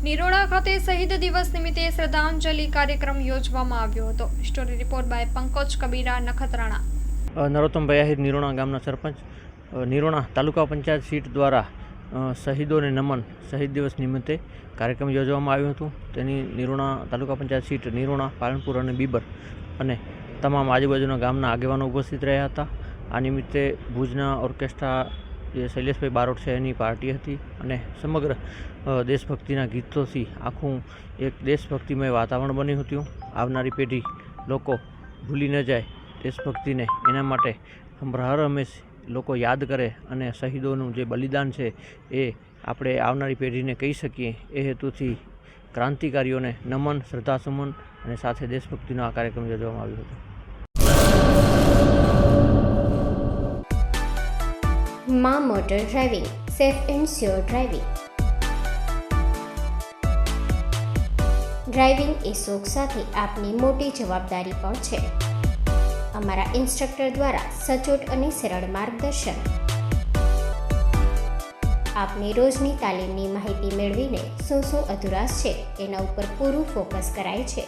નિરોણા ખાતે શહીદ દિવસ નિમિત્તે શ્રદ્ધાંજલિ કાર્યક્રમ યોજવામાં આવ્યો હતો. Story report by Pankaj Kabira Nakhatrana. Narottambhai Ahir Nirona ગામના સરપંચ. નિરોણા તાલુકા પંચાયત સીટ દ્વારા શહીદોને નમન શહીદ દિવસ નિમિત્તે કાર્યક્રમ યોજવામાં આવ્યું હતું. તેની નિરોણા તાલુકા પંચાયત સીટ નિરોણા, પાલનપુર અને બીબર અને તમામ આજુબાજુના ગામના આગેવાનો ઉપસ્થિત રહ્યા હતા. આ નિમિત્તે ભુજના ઓર્કેસ્ટ્રા જે શૈલેષભાઈ બારોટ છે એની પાર્ટી હતી અને સમગ્ર દેશભક્તિના ગીતોથી આખું એક દેશભક્તિમય વાતાવરણ બન્યું હતું. આવનારી પેઢી લોકો ભૂલી ન જાય દેશભક્તિને, એના માટે હર હંમેશ લોકો યાદ કરે અને શહીદોનું જે બલિદાન છે એ આપણે આવનારી પેઢીને કહી શકીએ એ હેતુથી ક્રાંતિકારીઓને નમન, શ્રદ્ધાસુમન અને સાથે દેશભક્તિનો આ કાર્યક્રમ યોજવામાં આવ્યો હતો. માં motor driving, safe and sure driving. Driving એ શોખ સાથે આપની મોટી જવાબદારી પણ છે. અમારા ઇન્સ્ટ્રક્ટર દ્વારા સચોટ અને સરળ માર્ગદર્શન. આપની રોજની તાલીમની માહિતી મેળવીને શું અધુરાશ છે એના ઉપર પૂરું ફોકસ કરાય છે.